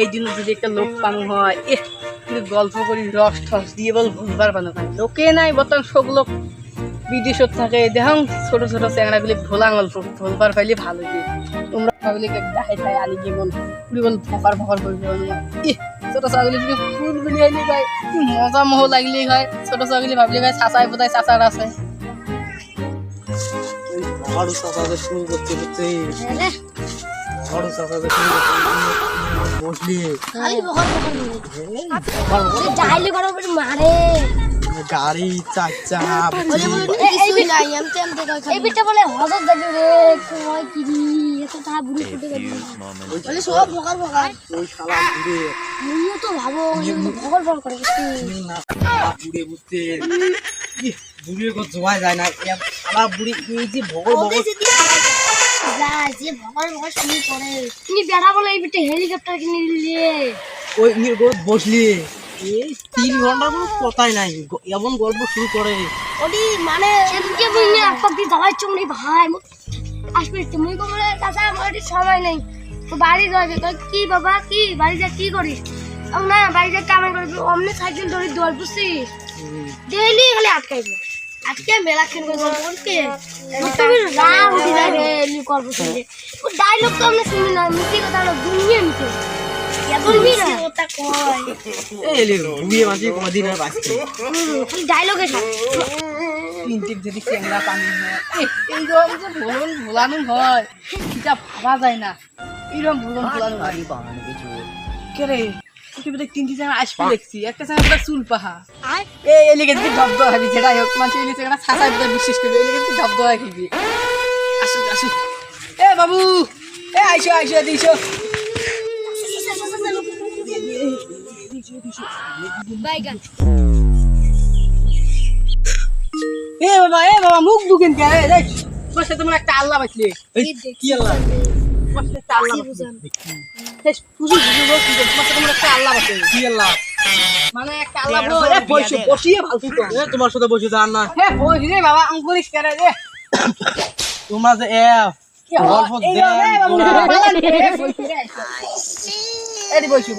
এই জন্য যদি একটা লোক পানো হয় কিন্তু গল্প করি রস ঠস দিয়ে বল ভুলবার পানো হয় লোকে নাই বর্তমান সব লোক বিদেশত থাকে দেখুন ছোট ছোট চ্যাংড়াগুলি ভোলা গল্প ভুলবার পাইলে ভালো দিয়ে তোমরা ভাবলে দেখাই খাই আনি গিয়ে বল পুরি বল ফেপার ফেপার করে ছোট ছাগলি যদি ফুল গুলি আইলে গায় মজা মোহ লাগলেই হয় ছোট ছাগলি ভাবলে গায় চাচাই বোধহয় চাচার আছে বড় চাচা শুরু করতে করতে বড় চাচা শুরু করতে বসলি খালি বকর ডাইলে বড় বড় মারে গাড়ি চাচা এই নাই আমতে আমতে এই বিটা বলে হজর যাবে রে কই কি রে এত তা বুড়ি ফুটে গেল বলে সব বকর বকর ওই শালা বুড়ে আমিও তো ভাবো বকর বকর করে না বুড়ে বুঝতে বুড়ির কো জোয়া যায় না শালা বুড়ি এই যে বকর বকর যায় যে বকর বকর শুনি করে তুমি বেড়া বলে এই বিটা হেলিকপ্টার কিনে নিলে ওই নির্গত বসলি এই 3 ঘন্টার কোনো কথাই নাই এমন গল্প শুরু করে ওডি মানে সেদিকে বুঝনি আপক দি দাওয়াই চুমনি ভাই আসবে তুমি বলে চাচা আমার সময় নেই তো বাড়ি যাবে তো কি বাবা কি বাড়ি যা কি করিস না বাড়ি যা কাম করবি অমনে সাইকেল ধরে দৌড় বুঝছিস ডেইলি খালি আটকাইবে আজকে মেলা খেন করে বলতে তুমি রাগ উঠি যায় রে লি করবো শুনে ও ডায়লগ তো আমরা শুনি না মিথ্যে কথা হলো দুনিয়া মিথ্যে বলবি না ওটা কই এই লে বুড়িয়ে মাঝে কোনদিন আর বাঁচতে খালি ডায়লগে সব তিনটিক যদি ক্যামেরা পানি হয় এই রকম যে ভোলানো হয় এটা ভাবা যায় না এইরকম ভোলানো হয় কে রে তুই দেখ তিনটি জায়গা আসবে দেখছি একটা জায়গা চুল পাহা এই এলিগে যদি শব্দ হবে যেটা হোক মানুষ এলি জায়গা ছাসার ভিতরে বিশ্বাস করবে এলিগে যদি শব্দ হয় কি আসো আসো এ বাবু এ আইসো আইসো দিছো বাইগান এ বাবা মুখ দুকেন কে রে দেখ বসে তোমার একটা আল্লাহ বাঁচলে কি আল্লাহ বসে একটা আল্লাহ এই পুজো বসে তোমার একটা আল্লাহ বাঁচলে কি আল্লাহ মানে একটা আল্লাহ বসিয়ে ভালো তো তোমার সাথে বসে দাঁড় না হে বসি রে বাবা অঙ্কুরিশ করে রে তোমরা যে গল্প দেন বসি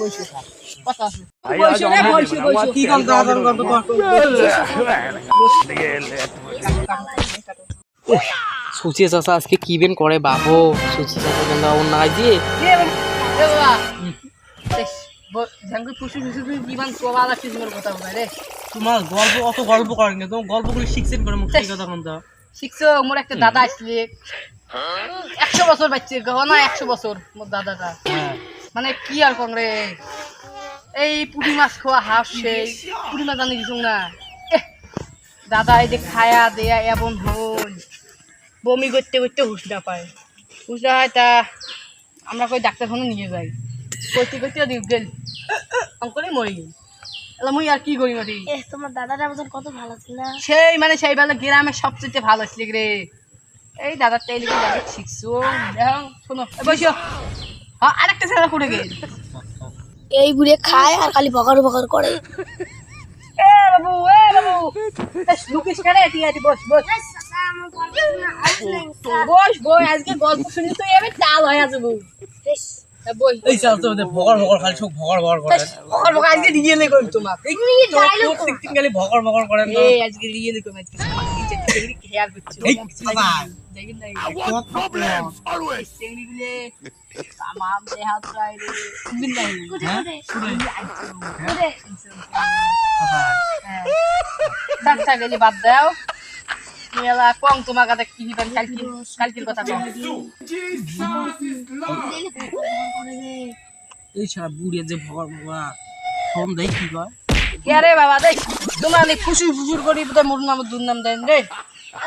কথা আছে কি গল্প সুচি চাচা আজকে কি বেন করে বাবু সুচি চাচা কেন ওর না দিয়ে তোমার গল্প অত গল্প করেন না তোমার গল্পগুলি শিখছেন করে মুখ কথা কোন শিখছো মোর একটা দাদা আসলে 100 বছর বাচ্চা না 100 বছর মোর দাদাটা মানে কি আর কোন রে এই পুঁটি মাছ খাওয়া হাফ সেই পুঁটি মাছ জানি দিছ না দাদা এই যে খায়া দেয়া এমন হল বমি করতে করতে হুশ না পায় হুশ না হয় তা আমরা কই ডাক্তারখানে নিয়ে যাই করতে করতে গেল অঙ্কলে মরে গেল এলা মুই আর কি করি মাটি তোমার দাদাটা বছর কত ভালো ছিল সেই মানে সেই বেলা গ্রামের সবচেয়ে ভালো ছিল রে এই দাদার টাইলে শিখছো দেখো শোনো বসো হ্যাঁ আরেকটা ছেলে করে গেল এই বুড়ে খায় আর খালি বকর বকর করে এ বাবু লুকিস করে এটি বস আজকে গল্প শুনি তো এবে চাল হয়ে যাবো বই এই চাল তো ভগর ভগর খালি সব ভগর ভগর করে ভগর ভগর আজকে রিয়েলে করি তোমার এই ডায়লগ সিক্সিং খালি ভগর ভগর করে না এই আজকে রিয়েলে করি আজকে চেংড়ি খেয়াল করছি এই বাবা দেখেন না অলওয়েজ চেংড়ি গুলে তামাম দেহাত রাই রে দিন নাই হ্যাঁ ডাক্তার গেলি বাদ দাও মেলা কম তোমার কাছে কি দিবেন কালকির কথা কম এই সারা বুড়িয়ে যে ভগর বাবা ফোন দেই কি কয় কে রে বাবা দেখ তোমরা নে খুশি ফুসুর করি তো মোর নাম দুর্নাম দেন রে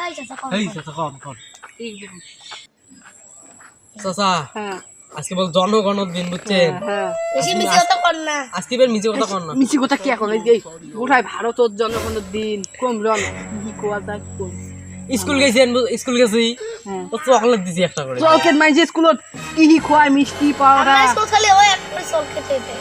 এই চাচা কম ঠিক আছে চাচা হ্যাঁ আজকে বল জনগণের দিন বুঝছেন বেশি মিছি কথা কর না আজকে বের মিছি কথা কর না মিছি কথা কি এখন এই গোটায় ভারতের জনগণের দিন কম রন কি কোয়া দা কোন স্কুল গেছি তো চকলেট দিছি একটা করে চকলেট মাইছে স্কুলত কি খোয়ায় মিষ্টি পাউডার আমরা স্কুল খালি ওই একটা চকলেট দিতে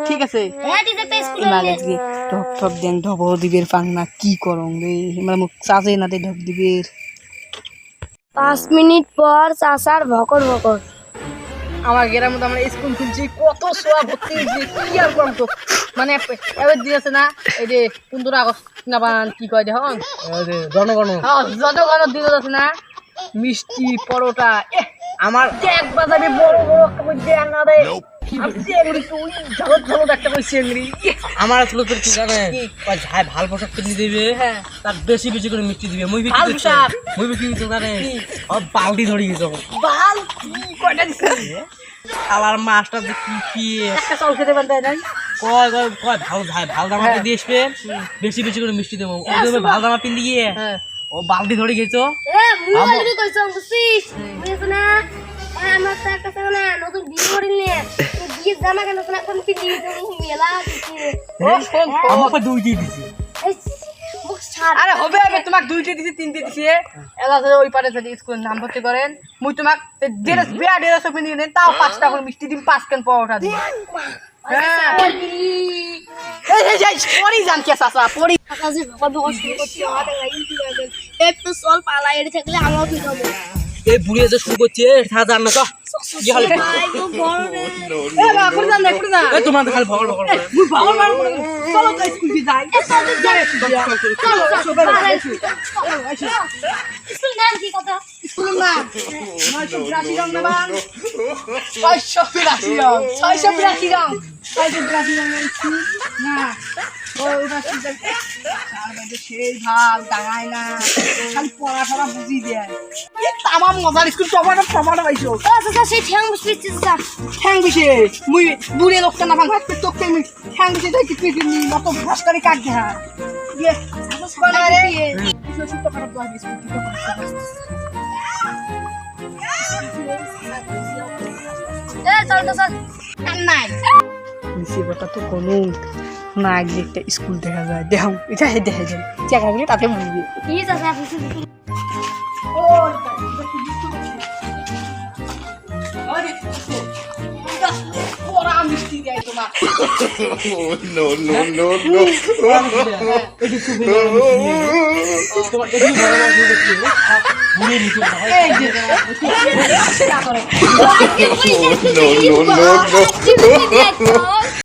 ঠিক আছে হ্যাঁ দিতে তো স্কুল আজকে ঢপ ঢপ দেন ঢপ দিবের পাংনা কি করং রে মানে মুখ চাচে না দে ঢপ দিবের 5 মিনিট পর চাচার ভকর ভকর আমার গ্রামের মধ্যে আমরা স্কুল খুলছি, কত সোয়া ভর্তি হয়েছি, কি আর করব তো। মানে এবার দিন আছে না, এই যে 15 আগস্ট না বানান কি কয় দেখুন, জনগণ জনগণের দিন আছে না, মিষ্টি পরোটা আমার এক বাজারে বড় বড় একটা কই দেনা রে। আমি চেংড়ি তুই ঝলক ঝলক একটা কই চেংড়ি। আমার আসলে তোর কি জানে ওই ভাই ভাল পোশাক কিনে দিবে, হ্যাঁ তার বেশি বেশি করে মিষ্টি দিবে। মুই ভাল পোশাক? বিক্রি তো জানে আর বালতি ধরে গেছে বাল কি কয়টা দিছে? আলার মাছটা যে কি কি একটা চাউল খেতে পারতে নাই। কয় কয় কয় ভাল ভাই ভাল দামাতে দিয়ে আসবে, বেশি বেশি করে মিষ্টি দেবো। ও দেবে ভাল দামা পিন দিয়ে হ্যাঁ ও বালতি ধরে গেছো। মুই অলরেডি কইছো বুঝছিস বুঝছ না আমার তার কাছে না নতুন বিয়ে করি নিয়ে বিয়ে জামা কেন না কোন পিটি মেলা দিছি ও ফোন আমাকে দুই দিয়ে দিছি। মুখ ছাড় আরে হবে হবে, তোমাক 2টে দিছি 3টে দিছি। এলা ধরে ওই পারে যদি স্কুলের নাম ভর্তি করেন, মুই তোমাক ড্রেস বিয়া ড্রেস সব নিয়ে দেন, তাও 5 টাকা করে মিষ্টি দিম, 5 কেন পরোটা দিম। হ্যাঁ এই পরি জান কে সাসা পরি কাজে বাবা বাবা শুরু করতে আমাদের লাইন দিয়ে দেন একটু চল পালা এড়ে থাকলে আমরাও তুই যাবো এই বুড়ি যে শুরু করছে তা জান না তো কি হলো ভাই তো বড় রে এ বাবা করে জান করে জান এই তোমাদের খালি ভগল ভগল করে মুই ভালো মার চলো তো স্কুল দি যাই। স্কুল নাম কি কথা স্কুল না 982 রং নেবা, 682 রং 682 রং 682 রং না ওটা কি দেখতে আর বাইরে সেই ভাগ দাঁড়ায় না, খালি পড়াশোনা বুঝি দেয়। কি তামাম মজার স্কুল, টমাটো টমাটো পাইছো ও চাচা সেই ঠ্যাং বসিয়েছিস যা ঠ্যাং বিশে মুই বুড়ে লোকটা না ভাঙ হাতে তোকে মুই ঠ্যাং বিশে দেখি তুই নি মত ভাস করে কাট দে। হ্যাঁ ইয়ে বানারে সুস্থ খারাপ দোয়া দিস তুই তো এ চল তো চল কান নাই নিচে কথা তো কোনো না আগে একটা স্কুল দেখা যায় দেখাও এটা দেখা যায় চেকা গেলে তাতে বুঝবি। কি চাচা কিছু ও আরে ওরা মিষ্টি দেয় তোমার No, no, no, no. এটি সুবি তোমার এটি ভালো লাগছে দেখতে বুড়ি নিচে ভাই এই যে No, no, no, no. কি